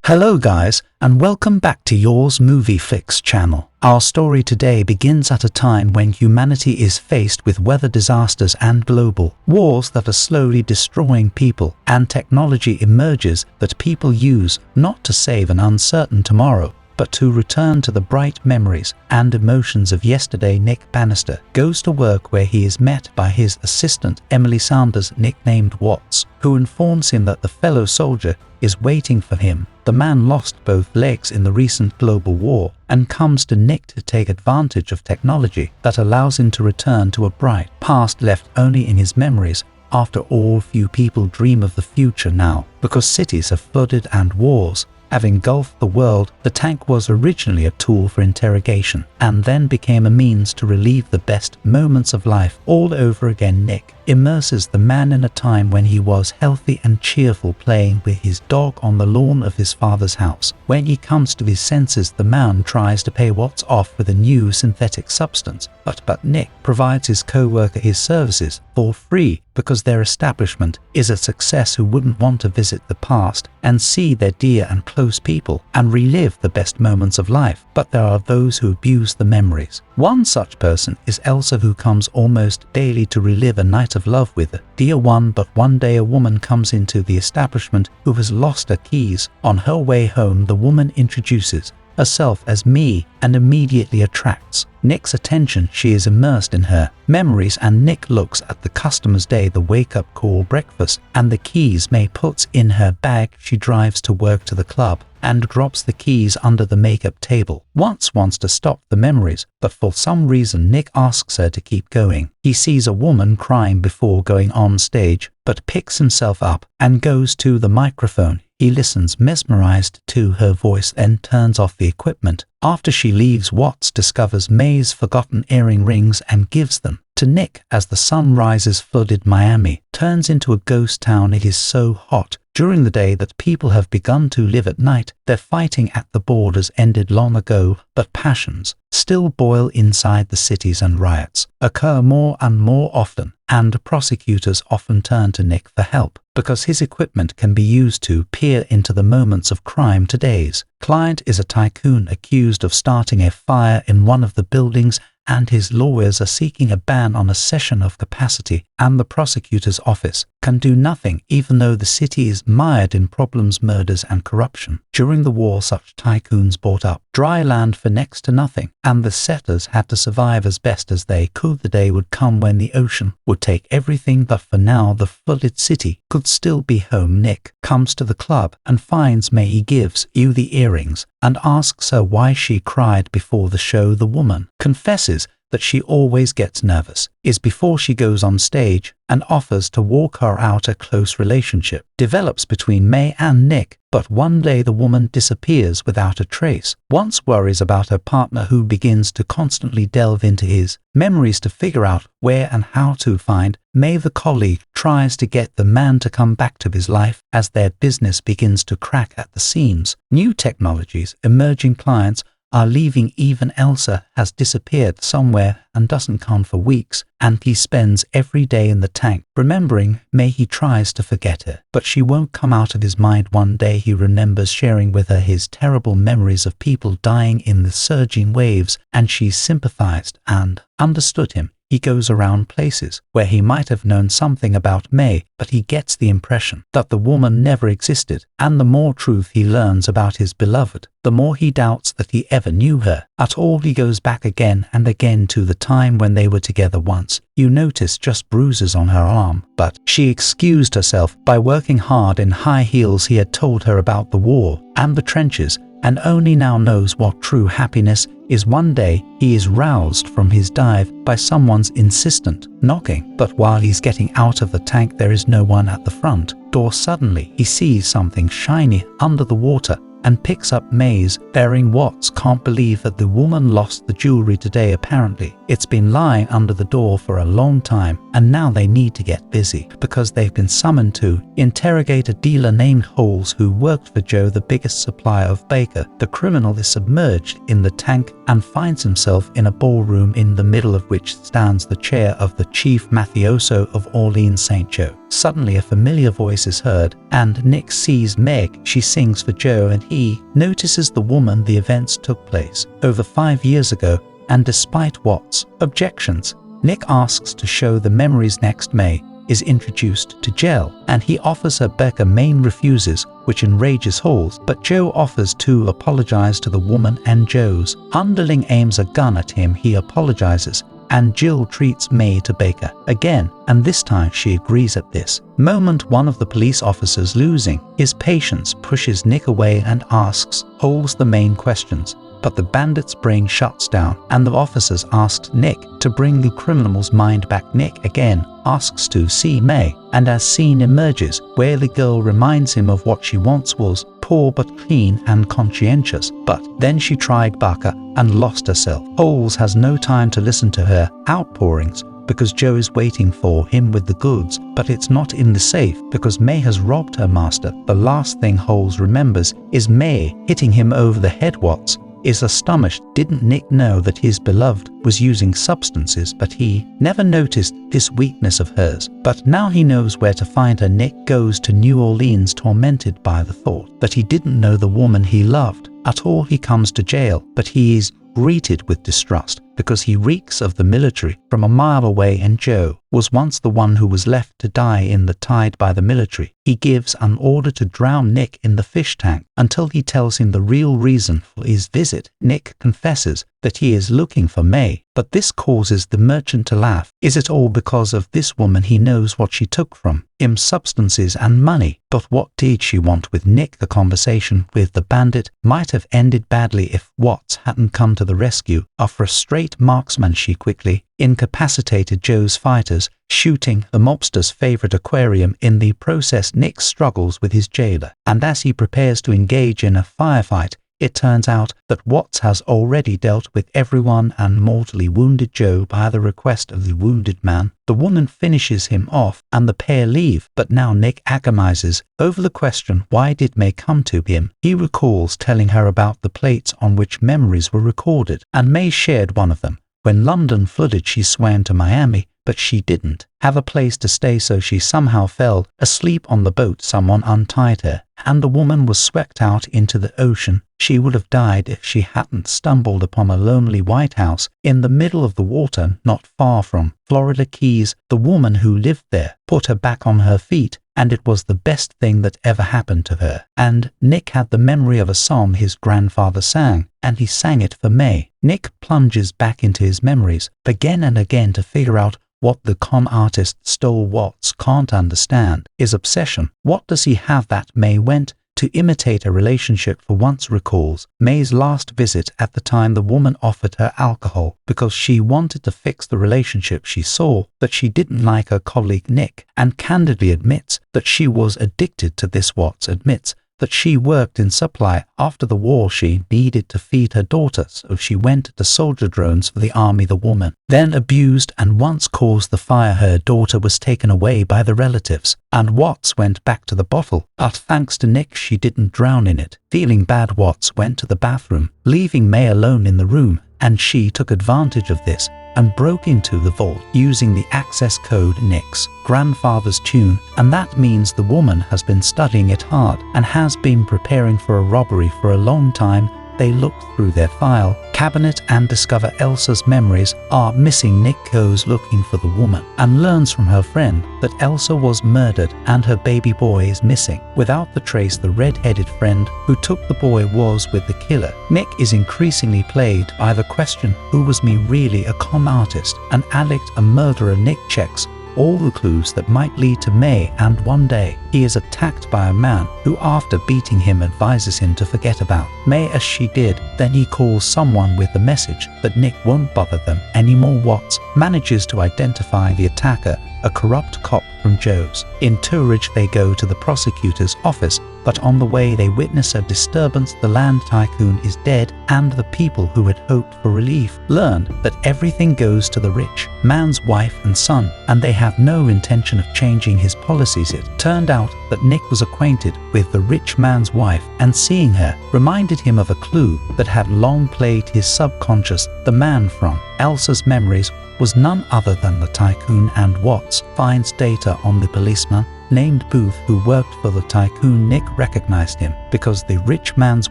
Hello guys, and welcome back to yours Movie Fix channel. Our story today begins at a time when humanity is faced with weather disasters and global wars that are slowly destroying people, and technology emerges that people use not to save an uncertain tomorrow, but to return to the bright memories and emotions of yesterday. Nick Bannister goes to work where he is met by his assistant Emily Sanders, nicknamed Watts, who informs him that the fellow soldier is waiting for him. The man lost both legs in the recent global war and comes to Nick to take advantage of technology that allows him to return to a bright past left only in his memories. After all, few people dream of the future now, because cities have flooded and wars have engulfed the world. The tank was originally a tool for interrogation and then became a means to relive the best moments of life all over again. Nick immerses the man in a time when he was healthy and cheerful, playing with his dog on the lawn of his father's house. When he comes to his senses, the man tries to pay Watts off with a new synthetic substance, but Nick provides his co-worker his services for free because their establishment is a success. Who wouldn't want to visit the past and see their dear and close people and relive the best moments of life? But there are those who abuse the memories. One such person is Elsa, who comes almost daily to relive a night of love with a dear one. But one day a woman comes into the establishment who has lost her keys. On her way home, the woman introduces herself as me and immediately attracts Nick's attention. She is immersed in her memories, and Nick looks at the customer's day, the wake-up call, breakfast, and the keys May puts in her bag. She drives to work, to the club, and drops the keys under the makeup table. Watts wants to stop the memories, but for some reason Nick asks her to keep going. He sees a woman crying before going on stage, but picks himself up and goes to the microphone. He listens, mesmerized to her voice, then turns off the equipment. After she leaves, Watts discovers May's forgotten earring rings and gives them to Nick. As the sun rises, flooded Miami turns into a ghost town. It is so hot during the day that people have begun to live at night. Their fighting at the borders ended long ago, but passions still boil inside the cities, and riots occur more and more often, and prosecutors often turn to Nick for help because his equipment can be used to peer into the moments of crime. Today's client is a tycoon accused of starting a fire in one of the buildings, and his lawyers are seeking a ban on a cession of capacity, and the prosecutor's office can do nothing, even though the city is mired in problems, murders, and corruption. During the war, such tycoons bought up dry land for next to nothing, and the settlers had to survive as best as they could. The day would come when the ocean would take everything, but for now the flooded city could still be home. Nick comes to the club and finds May. He gives you the earrings and asks her why she cried before the show. The woman confesses that she always gets nervous is before she goes on stage, and offers to walk her out. A close relationship develops between May and Nick, but one day the woman disappears without a trace. Watts worries about her partner, who begins to constantly delve into his memories to figure out where and how to find May. The colleague tries to get the man to come back to his life as their business begins to crack at the seams. New technologies, emerging clients are leaving. Even Elsa has disappeared somewhere and doesn't come for weeks, and he spends every day in the tank remembering May. He tries to forget her, but she won't come out of his mind. One day he remembers sharing with her his terrible memories of people dying in the surging waves, and she sympathized and understood him. He goes around places where he might have known something about May, but he gets the impression that the woman never existed, and the more truth he learns about his beloved, the more he doubts that he ever knew her at all. He goes back again and again to the time when they were together once. You notice just bruises on her arm, but she excused herself by working hard in high heels. He had told her about the war and the trenches, and only now knows what true happiness is. One day he is roused from his dive by someone's insistent knocking, but while he's getting out of the tank, there is no one at the front door. Suddenly he sees something shiny under the water and picks up May's earring. Watts can't believe that the woman lost the jewelry today. Apparently it's been lying under the door for a long time, and now they need to get busy because they've been summoned to interrogate a dealer named Holes who worked for Joe, the biggest supplier of Baker. The criminal is submerged in the tank and finds himself in a ballroom in the middle of which stands the chair of the chief mafioso of Orleans, St. Joe. Suddenly a familiar voice is heard, and Nick sees Meg. She sings for Joe, and he notices the woman the events took place over 5 years ago, and despite Watts' objections, Nick asks to show the memories. Next, May is introduced to jail, and he offers her Becca. Maine refuses, which enrages Halls, but Joe offers to apologize to the woman, and Joe's underling aims a gun at him. He apologizes, and Jill treats May to Baker again, and this time she agrees. At this moment, one of the police officers, losing his patience, pushes Nick away and asks Halls the main questions. But the bandit's brain shuts down, and the officers asked Nick to bring the criminal's mind back. Nick again asks to see May, and as scene emerges where the girl reminds him of what she once was, poor but clean and conscientious, but then she tried Barker and lost herself. Halls has no time to listen to her outpourings because Joe is waiting for him with the goods, but it's not in the safe because May has robbed her master. The last thing Halls remembers is May hitting him over the head. Watts is astonished. Didn't Nick know that his beloved was using substances? But he never noticed this weakness of hers. But now he knows where to find her. Nick goes to New Orleans, tormented by the thought that he didn't know the woman he loved at all. He comes to jail, but he is greeted with distrust because he reeks of the military from a mile away, and Joe was once the one who was left to die in the tide by the military. He gives an order to drown Nick in the fish tank until he tells him the real reason for his visit. Nick confesses that he is looking for May, but this causes the merchant to laugh. Is it all because of this woman? He knows what she took from him: substances and money. But what did she want with Nick? The conversation with the bandit might have ended badly if Watts hadn't come to the rescue. A frustrated marksman, she quickly incapacitated Joe's fighters, shooting the mobster's favorite aquarium. In the process, Nick struggles with his jailer, and as he prepares to engage in a firefight, it turns out that Watts has already dealt with everyone and mortally wounded Joe by the request of the wounded man. The woman finishes him off and the pair leave, but now Nick agonizes over the question, why did May come to him? He recalls telling her about the plates on which memories were recorded, and May shared one of them. When London flooded, she swam to Miami, but she didn't have a place to stay, so she somehow fell asleep on the boat. Someone untied her, and the woman was swept out into the ocean. She would have died if she hadn't stumbled upon a lonely white house in the middle of the water not far from Florida Keys. The woman who lived there put her back on her feet, and it was the best thing that ever happened to her. And Nick had the memory of a song his grandfather sang, and he sang it for May. Nick plunges back into his memories again and again to figure out what the con artist stole. Watts can't understand his obsession. What does he have that May went to imitate a relationship for once? Recalls May's last visit at the time the woman offered her alcohol because she wanted to fix the relationship. She saw that she didn't like her colleague Nick and candidly admits that she was addicted to this. Watts admits that she worked in supply. After the war, she needed to feed her daughter, so she went to soldier drones for the army. The woman then abused and once caused the fire. Her daughter was taken away by the relatives, and Watts went back to the bottle, but thanks to Nick, she didn't drown in it. Feeling bad, Watts went to the bathroom, leaving May alone in the room, and she took advantage of this and broke into the vault using the access code Nick's grandfather's tune, and that means the woman has been studying it hard and has been preparing for a robbery for a long time. They look through their file cabinet and discover Elsa's memories are missing. Nick goes looking for the woman and learns from her friend that Elsa was murdered and her baby boy is missing. Without the trace, the red-headed friend who took the boy was with the killer. Nick is increasingly plagued by the question, who was me really? A con artist, an addict, a murderer? Nick checks all the clues that might lead to May, and one day he is attacked by a man who, after beating him, advises him to forget about May as she did. Then he calls someone with the message that Nick won't bother them anymore. Watts manages to identify the attacker, a corrupt cop from Joe's entourage. They go to the prosecutor's office. The but on the way they witness a disturbance. The land tycoon is dead, and the people who had hoped for relief learn that everything goes to the rich man's wife and son, and they have no intention of changing his policies. It turned out that Nick was acquainted with the rich man's wife, and seeing her reminded him of a clue that had long plagued his subconscious. The man from Elsa's memories was none other than the tycoon, and Watts finds data on the policeman named Booth who worked for the tycoon. Nick recognized him because the rich man's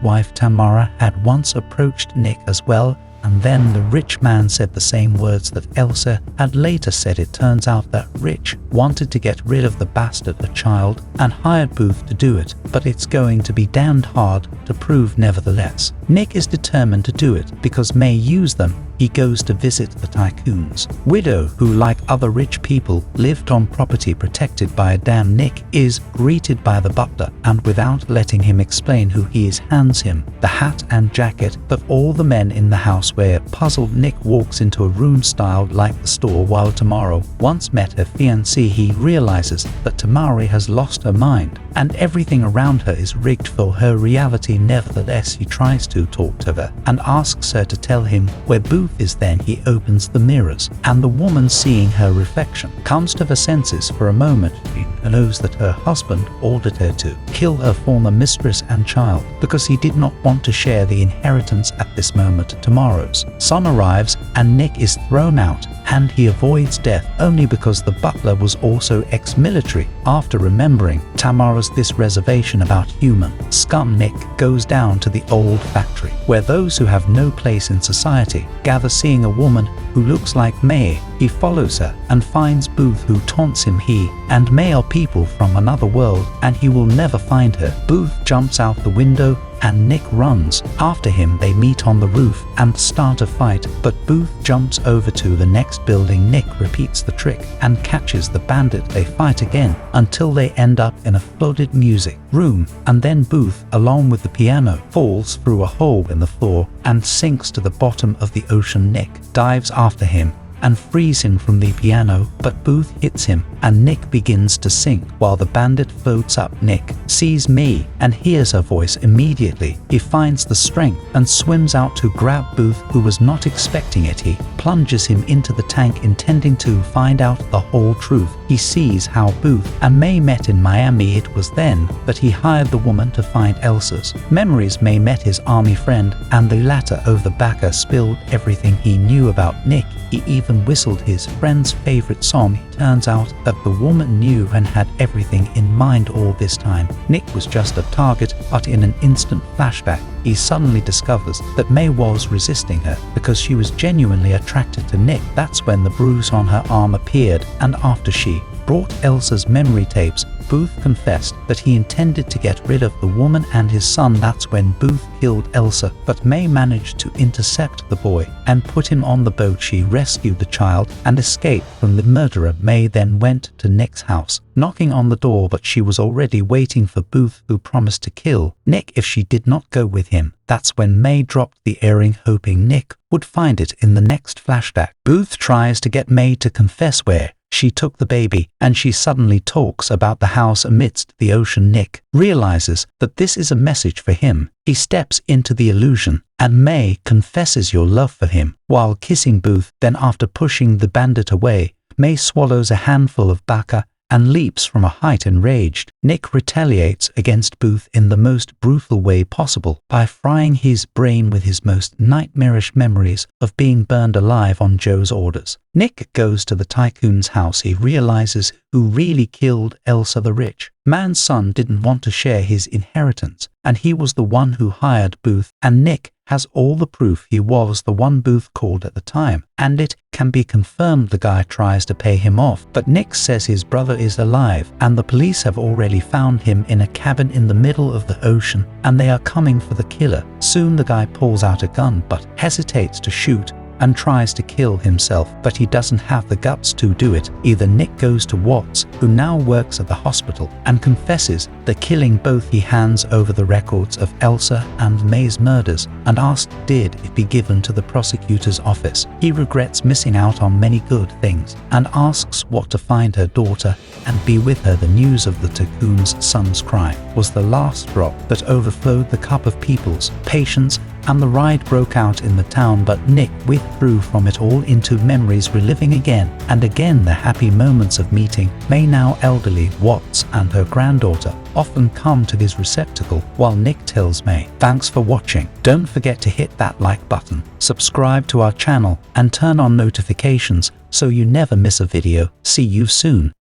wife Tamara had once approached Nick as well, and then the rich man said the same words that Elsa had later said. It turns out that Rich wanted to get rid of the bastard, a child, and hired Booth to do it, but it's going to be damned hard to prove nevertheless. Nick is determined to do it because May used them. He goes to visit the tycoon's widow, who, like other rich people, lived on property protected by a dam. Nick is greeted by the butler, and without letting him explain who he is, hands him the hat and jacket that all the men in the house wear. Puzzled, Nick walks into a room styled like the store. While Tamara once met her fiancé, he realizes that Tamara has lost her mind, and everything around her is rigged for her reality. Nevertheless, he tries to talk to her and asks her to tell him where Booth is. Then he opens the mirrors, and the woman, seeing her reflection, comes to her senses. For a moment she knows that her husband ordered her to kill her former mistress and child because he did not want to share the inheritance. At this moment, Tamara's son arrives, and Nick is thrown out, and he avoids death only because the butler was also ex-military. After remembering Tamara's this reservation about human scum, Nick goes down to the old factory where those who have no place in society gather. Seeing a woman who looks like May, he follows her and finds Booth, who taunts him. He and May are people from another world, and he will never find her. Booth jumps out the window, and Nick runs after him. They meet on the roof and start a fight, but Booth jumps over to the next building. Nick repeats the trick and catches the bandit. They fight again until they end up in a flooded music room, and then Booth, along with the piano, falls through a hole in the floor and sinks to the bottom of the ocean. Nick dives after him and frees him from the piano, but Booth hits him and Nick begins to sink while the bandit floats up. Nick sees May and hears her voice. Immediately he finds the strength and swims out to grab Booth, who was not expecting it. He plunges him into the tank, intending to find out the whole truth. He sees how Booth and May met in Miami. It was then that he hired the woman to find Elsa's memories. May met his army friend, and the latter over the backer spilled everything he knew about Nick. He even whistled his friend's favorite song. It turns out that the woman knew and had everything in mind all this time. Nick was just a target, but in an instant flashback, he suddenly discovers that May was resisting her because she was genuinely attracted to Nick. That's when the bruise on her arm appeared, and after she brought Elsa's memory tapes, Booth confessed that he intended to get rid of the woman and his son. That's when Booth killed Elsa, but May managed to intercept the boy and put him on the boat. She rescued the child and escaped from the murderer. May then went to Nick's house, knocking on the door, but she was already waiting for Booth, who promised to kill Nick if she did not go with him. That's when May dropped the earring, hoping Nick would find it. In the next flashback, Booth tries to get May to confess where she took the baby, and she suddenly talks about the house amidst the ocean. Nick realizes that this is a message for him. He steps into the illusion, and May confesses your love for him while kissing Booth. Then, after pushing the bandit away, May swallows a handful of bacca and leaps from a height. Enraged, Nick retaliates against Booth in the most brutal way possible by frying his brain with his most nightmarish memories of being burned alive on Joe's orders. Nick goes to the tycoon's house. He realizes who really killed Elsa. The rich man's son didn't want to share his inheritance, and he was the one who hired Booth, and Nick has all the proof he was the one Booth called at the time, and it can be confirmed. The guy tries to pay him off, but Nick says his brother is alive, and the police have already found him in a cabin in the middle of the ocean, and they are coming for the killer. Soon the guy pulls out a gun but hesitates to shoot and tries to kill himself, but he doesn't have the guts to do it either. Nick goes to Watts, who now works at the hospital, and confesses the killing. Both he hands over the records of Elsa and May's murders and asks did it be given to the prosecutor's office. He regrets missing out on many good things and asks what to find her daughter and be with her. The news of the tycoon's son's crime was the last drop that overflowed the cup of people's patience, and the riot broke out in the town. But Nick withdrew from it all into memories, reliving again and again the happy moments of meeting May. Now elderly Watts and her granddaughter often come to his receptacle while Nick tells May, "Thanks for watching. Don't forget to hit that like button, subscribe to our channel, and turn on notifications so you never miss a video. See you soon."